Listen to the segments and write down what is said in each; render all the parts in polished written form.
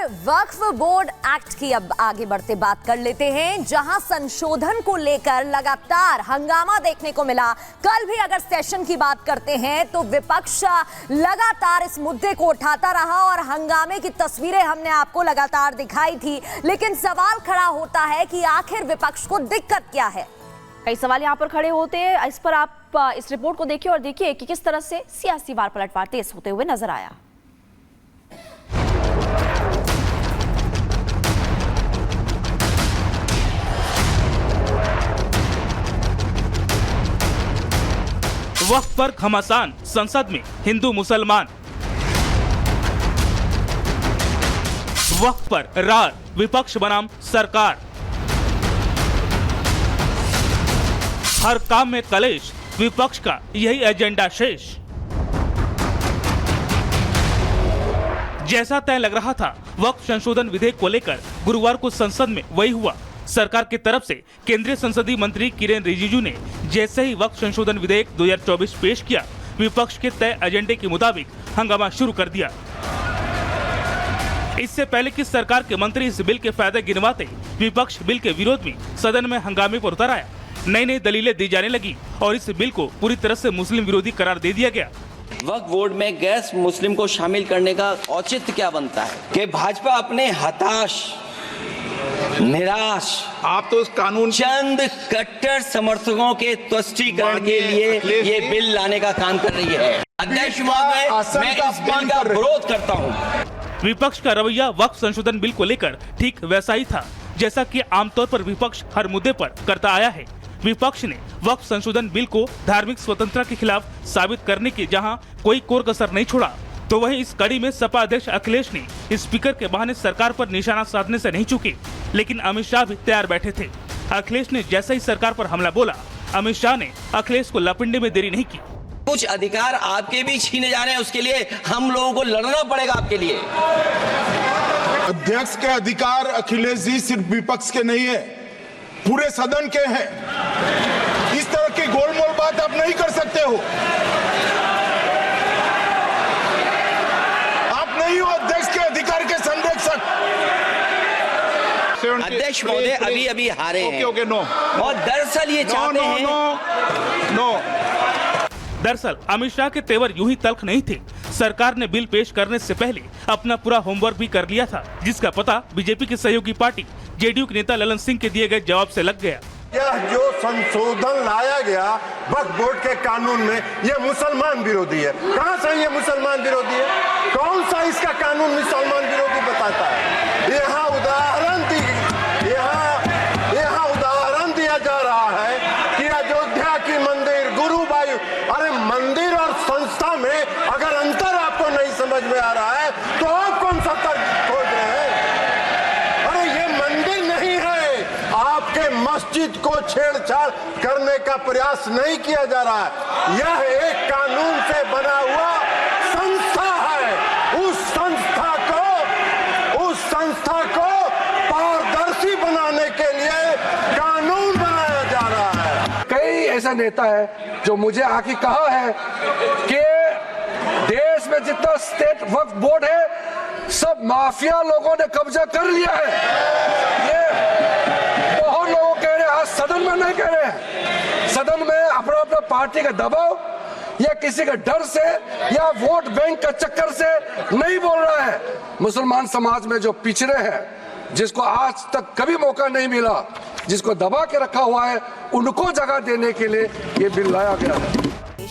वक्फ board act की अब आगे बढ़ते बात कर लेते हैं, जहां संशोधन को लेकर लगातार हंगामा देखने को मिला। कल भी अगर सेशन की बात करते हैं तो विपक्ष लगातार इस मुद्दे को उठाता रहा और हंगामे की तस्वीरें हमने आपको लगातार दिखाई थी। लेकिन सवाल खड़ा होता है कि आखिर विपक्ष को दिक्कत क्या है। कई सवाल यहाँ पर खड़े होते हैं। इस पर आप इस रिपोर्ट को देखिए और देखिए कि किस तरह से सियासी वार पलटवार तेज होते हुए नजर आया। वक्फ पर घमासान, संसद में हिंदू मुसलमान। वक्फ पर रार, विपक्ष बनाम सरकार। हर काम में कलेश, विपक्ष का यही एजेंडा शेष। जैसा तय लग रहा था वक्फ संशोधन विधेयक को लेकर गुरुवार को संसद में वही हुआ। सरकार की तरफ से केंद्रीय संसदीय मंत्री किरेन रिजिजू ने जैसे ही वक्फ संशोधन विधेयक 2024 पेश किया, विपक्ष के तय एजेंडे के मुताबिक हंगामा शुरू कर दिया। इससे पहले कि सरकार के मंत्री इस बिल के फायदे गिनवाते, विपक्ष बिल के विरोध में सदन में हंगामे पर उतर आया। नई नई दलीलें दी जाने लगी और इस बिल को पूरी तरह से मुस्लिम विरोधी करार दे दिया गया। वक्फ बोर्ड में गैर मुस्लिम को शामिल करने का औचित्य क्या बनता है कि भाजपा अपने हताश, निराश, आप तो उस कानून चंद कट्टर समर्थकों के तुष्टीकरण के लिए ये बिल लाने का काम कर रही है। अध्यक्ष महोदय, मैं इस बिल का विरोध करता हूँ। विपक्ष का रवैया वक्फ संशोधन बिल को लेकर ठीक वैसा ही था जैसा कि आमतौर पर विपक्ष हर मुद्दे पर करता आया है। विपक्ष ने वक्फ संशोधन बिल को धार्मिक स्वतंत्रता के खिलाफ साबित करने की जहां कोई कोर कसर नहीं छोड़ा, तो वहीं इस कड़ी में सपा अध्यक्ष अखिलेश ने स्पीकर के बहाने सरकार पर निशाना साधने से नहीं चूके। लेकिन अमित शाह भी तैयार बैठे थे। अखिलेश ने जैसे ही सरकार पर हमला बोला, अमित शाह ने अखिलेश को लपेटने में देरी नहीं की। कुछ अधिकार आपके भी छीने जा रहे हैं, उसके लिए हम लोगों को लड़ना पड़ेगा आपके लिए। अध्यक्ष के अधिकार अखिलेश जी सिर्फ विपक्ष के नहीं है, पूरे सदन के हैं। इस तरह की गोलमोल बात आप नहीं कर सकते हो। आप नहीं हो अध्यक्ष के अधिकार के संरक्षक। अध्यक्ष महोदय अभी अभी हारे हैं। Okay, no. और दरअसल ये चाहते हैं। नो। दरअसल अमित शाह के तेवर यूं ही तल्ख नहीं थे। सरकार ने बिल पेश करने से पहले अपना पूरा होमवर्क भी कर लिया था, जिसका पता बीजेपी की सहयोगी पार्टी जेडीयू के नेता ललन सिंह के दिए गए जवाब से लग गया। यह जो संशोधन लाया गया वक्फ बोर्ड के कानून में, यह मुसलमान विरोधी है। कहां से ये मुसलमान विरोधी है? कौन सा इसका कानून मुसलमान विरोधी बताता है? यहाँ उदाहरण दिया जा रहा है कि अयोध्या की मंदिर, गुरुवायूर, अरे मंदिर और संस्था में अगर अंतर आपको नहीं समझ में आ रहा है तो आप कौन सा तर्क खोज रहे हैं? अरे ये मंदिर नहीं है। आपके मस्जिद को छेड़छाड़ करने का प्रयास नहीं किया जा रहा है। यह एक कानून से बना हुआ संस्था है। उस संस्था को पारदर्शी बनाने के लिए कानून बनाया जा रहा है। कई ऐसा नेता है जो मुझे आके कहा है कि देश में जितना स्टेट वक्फ बोर्ड है सब माफिया लोगों ने कब्जा कर लिया है। ये बहुत लोग कह रहे हैं, आज सदन में नहीं कह रहे हैं। सदन में अपना अपना पार्टी का दबाव या किसी के डर से या वोट बैंक का चक्कर से नहीं बोल रहा है। मुसलमान समाज में जो पिछड़े हैं, जिसको आज तक कभी मौका नहीं मिला, जिसको दबा के रखा हुआ है, उनको जगह देने के लिए ये बिल लाया गया है।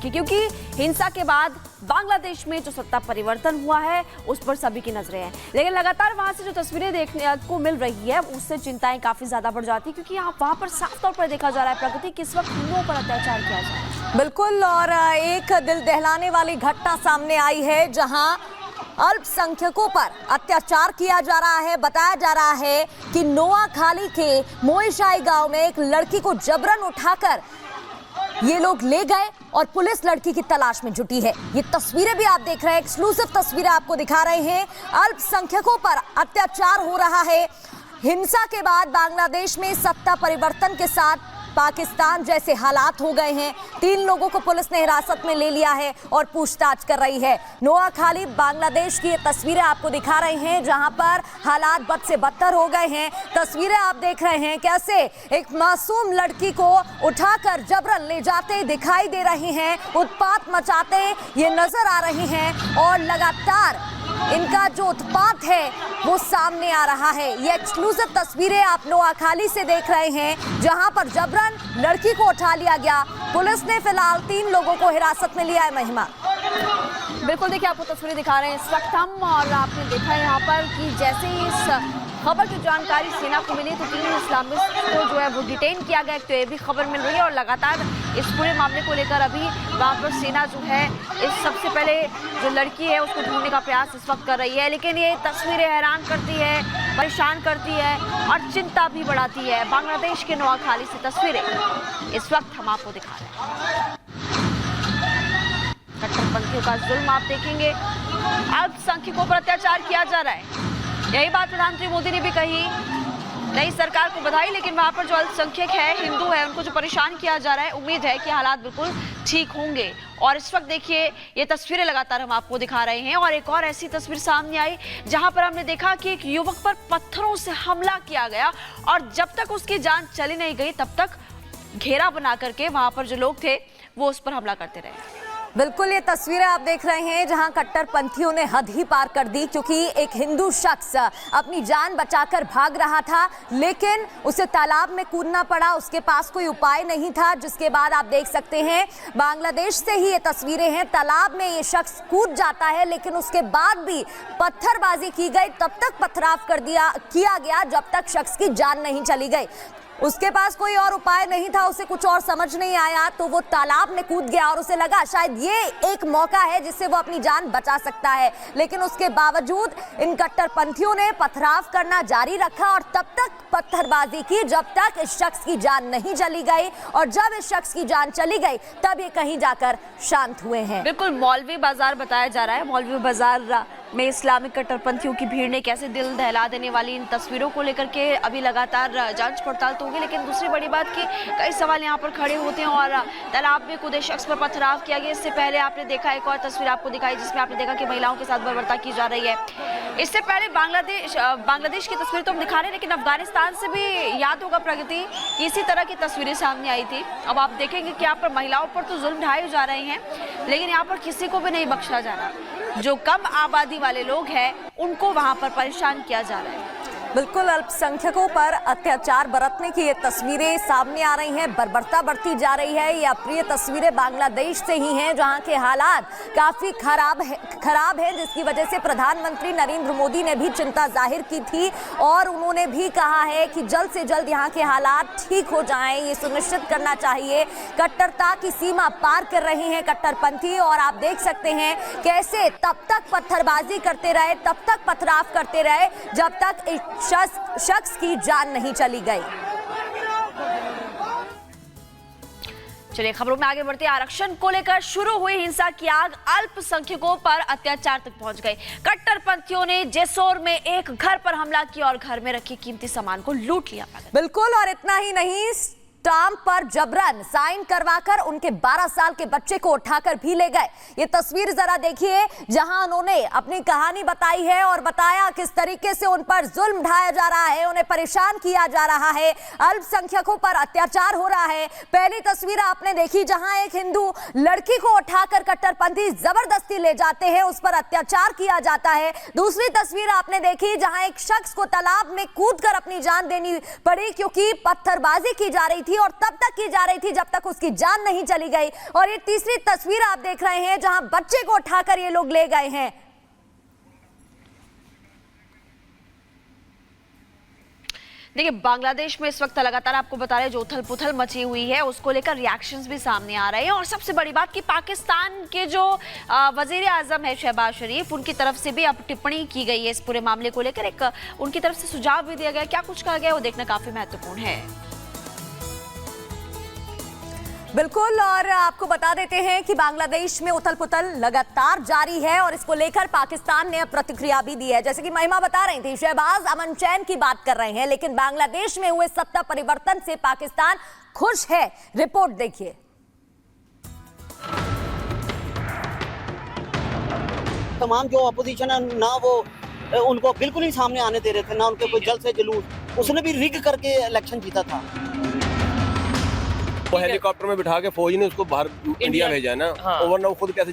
क्योंकि हिंसा के बाद बांग्लादेश में जो सत्ता परिवर्तन हुआ है उस पर सभी की नजरें हैं। लेकिन लगातार वहां से जो तस्वीरें देखने को मिल रही है उससे चिंताएं काफी ज्यादा बढ़ जाती है, क्योंकि यहाँ वहां पर साफ तौर पर देखा जा रहा है प्रगति किस वक्त हिंदुओं पर अत्याचार किया जा रहा है। बिल्कुल, और एक दिल दहलाने वाली घटना सामने आई है जहां अल्पसंख्यकों पर अत्याचार किया जा रहा है। बताया जा रहा है कि नोआखाली के मोईशाही गांव में एक लड़की को जबरन उठाकर ये लोग ले गए और पुलिस लड़की की तलाश में जुटी है। ये तस्वीरें भी आप देख रहे हैं, एक्सक्लूसिव तस्वीरें आपको दिखा रहे हैं। अल्पसंख्यकों पर अत्याचार हो रहा है। हिंसा के बाद बांग्लादेश में सत्ता परिवर्तन के साथ पाकिस्तान जैसे हालात हो गए हैं। 3 लोगों को पुलिस ने हिरासत में ले लिया है और पूछताछ कर रही है। नोआखाली बांग्लादेश की ये तस्वीरें आपको दिखा रहे हैं जहां पर हालात बद से बदतर हो गए हैं। तस्वीरें आप देख रहे हैं कैसे एक मासूम लड़की को उठाकर जबरन ले जाते दिखाई दे रही हैं, उत्पात मचाते ये नजर आ रही हैं और लगातार इनका जो उत्पात है वो सामने आ रहा है। ये एक्सक्लूसिव तस्वीरें आप नोआखाली से देख रहे हैं जहां पर जबरन लड़की को उठा लिया गया। पुलिस ने फिलहाल 3 लोगों को हिरासत में लिया है। महिमा, बिल्कुल देखिए, आपको तस्वीरें दिखा रहे हैं इस वक्त हम, और आपने देखा है यहाँ पर कि जैसे ही इस खबर की जानकारी सेना को मिली तो 3 इस्लामिस्ट को जो है वो डिटेन किया गया, तो ये भी खबर मिल रही है। और लगातार इस पूरे मामले को लेकर अभी वहाँ पर सेना जो है इस सबसे पहले जो लड़की है उसको ढूंढने का प्रयास इस वक्त कर रही है। लेकिन ये तस्वीरें हैरान करती है, परेशान करती है और चिंता भी बढ़ाती है। बांग्लादेश के नोआखाली से तस्वीरें इस वक्त हम आपको दिखा रहे हैं। कट्टरपंथियों का जुल्म आप देखेंगे, अल्पसंख्यकों पर अत्याचार किया जा रहा है। यही बात प्रधानमंत्री मोदी ने भी कही। नई सरकार को बधाई, लेकिन वहां पर जो अल्पसंख्यक है, हिंदू है, उनको जो परेशान किया जा रहा है, उम्मीद है कि हालात बिल्कुल ठीक होंगे। और इस वक्त देखिए ये तस्वीरें लगातार हम आपको दिखा रहे हैं और एक और ऐसी तस्वीर सामने आई जहां पर हमने देखा कि एक युवक पर पत्थरों से हमला किया गया और जब तक उसकी जान चली नहीं गई तब तक घेरा बना करके वहां पर जो लोग थे वो उस पर हमला करते रहे। बिल्कुल ये तस्वीरें आप देख रहे हैं जहां कट्टरपंथियों ने हद ही पार कर दी, क्योंकि एक हिंदू शख्स अपनी जान बचाकर भाग रहा था लेकिन उसे तालाब में कूदना पड़ा, उसके पास कोई उपाय नहीं था। जिसके बाद आप देख सकते हैं बांग्लादेश से ही ये तस्वीरें हैं, तालाब में ये शख्स कूद जाता है लेकिन उसके बाद भी पत्थरबाजी की गई, तब तक पथराव किया गया जब तक शख्स की जान नहीं चली गई। उसके पास कोई और उपाय नहीं था, उसे कुछ और समझ नहीं आया तो वो तालाब में कूद गया और उसे लगा शायद ये एक मौका है जिससे वो अपनी जान बचा सकता है। लेकिन उसके बावजूद इन कट्टरपंथियों ने पथराव करना जारी रखा और तब तक पत्थरबाजी की जब तक इस शख्स की जान नहीं चली गई, और जब इस शख्स की जान चली गई तब ये कहीं जाकर शांत हुए हैं। बिल्कुल मौलवी बाजार बताया जा रहा है। मौलवी बाजार में इस्लामिक कट्टरपंथियों की भीड़ ने कैसे दिल दहला देने वाली इन तस्वीरों को लेकर के अभी लगातार जांच पड़ताल तो होगी, लेकिन दूसरी बड़ी बात कि कई सवाल यहाँ पर खड़े होते हैं और तालाब में कूदे शख्स पर पथराव किया गया। इससे पहले आपने देखा एक और तस्वीर आपको दिखाई जिसमें आपने देखा कि महिलाओं के साथ बर्बरता की जा रही है। इससे पहले बांग्लादेश की तस्वीर तो हम दिखा रहे हैं, लेकिन अफगानिस्तान से भी याद होगा प्रगति की इसी तरह की तस्वीरें सामने आई थी। अब आप देखेंगे कि यहाँ पर महिलाओं पर तो जुल्म ढाए जा रहे हैं, लेकिन यहाँ पर किसी को भी नहीं बख्शा जा रहा। जो कम आबादी वाले लोग हैं उनको वहां पर परेशान किया जा रहा है। बिल्कुल अल्पसंख्यकों पर अत्याचार बरतने की ये तस्वीरें सामने आ रही हैं, बर्बरता बढ़ती जा रही है। ये अप्रिय तस्वीरें बांग्लादेश से ही हैं जहां के हालात काफ़ी खराब हैं, जिसकी वजह से प्रधानमंत्री नरेंद्र मोदी ने भी चिंता जाहिर की थी और उन्होंने भी कहा है कि जल्द से जल्द यहाँ के हालात ठीक हो जाएं, ये सुनिश्चित करना चाहिए। कट्टरता की सीमा पार कर रही हैं कट्टरपंथी और आप देख सकते हैं कैसे तब तक पत्थरबाजी करते रहे, तब तक पथराव करते रहे जब तक शख्स की जान नहीं चली गई। चलिए खबरों में आगे बढ़ते हैं। आरक्षण को लेकर शुरू हुई हिंसा की आग अल्पसंख्यकों पर अत्याचार तक पहुंच गई। कट्टरपंथियों ने जेसोर में एक घर पर हमला किया और घर में रखे कीमती सामान को लूट लिया। बिल्कुल, और इतना ही नहीं, स्टाम्प पर जबरन साइन करवाकर उनके 12 साल के बच्चे को उठाकर भी ले गए। ये तस्वीर जरा देखिए जहां उन्होंने अपनी कहानी बताई है और बताया किस तरीके से उन पर जुल्म ढाया जा रहा है, उन्हें परेशान किया जा रहा है, अल्पसंख्यकों पर अत्याचार हो रहा है। पहली तस्वीर आपने देखी जहां एक हिंदू लड़की को उठाकर कट्टरपंथी जबरदस्ती ले जाते हैं, उस पर अत्याचार किया जाता है। दूसरी तस्वीर आपने देखी जहां एक शख्स को तालाब में कूदकर अपनी जान देनी पड़ी क्योंकि पत्थरबाजी की जा रही थी और तब तक की जा रही थी जब तक उसकी जान नहीं चली गई। और ये तीसरी तस्वीर आप देख रहे हैं जहां बच्चे को उठाकर ये लोग ले गए हैं। देखिए बांग्लादेश में इस वक्त लगातार आपको बता रहे हैं जो उथल पुथल मची हुई है उसको लेकर रिएक्शंस भी सामने आ रहे हैं। और सबसे बड़ी बात कि पाकिस्तान के जो वजीर आजम है शहबाज शरीफ, उनकी तरफ से भी अब टिप्पणी की गई है इस पूरे मामले को लेकर। एक उनकी तरफ से सुझाव भी दिया गया, क्या कुछ कहा गया वो देखना काफी महत्वपूर्ण है। बिल्कुल, और आपको बता देते हैं कि बांग्लादेश में उथल पुथल लगातार जारी है और इसको लेकर पाकिस्तान ने प्रतिक्रिया भी दी है। जैसे कि महिमा बता रही थी, शहबाज अमन चैन की बात कर रहे हैं, लेकिन बांग्लादेश में हुए सत्ता परिवर्तन से पाकिस्तान खुश है। रिपोर्ट देखिए। तमाम जो अपोजिशन है ना, वो उनको बिल्कुल ही सामने आने दे रहे थे, ना उनके कोई जल्द से जुलूस। उसने भी रिग करके इलेक्शन जीता था। वो हेलीकॉप्टर में बिठा के फौज ने उसको बाहर इंडिया भेजा है ना, और वरना वो खुद कैसे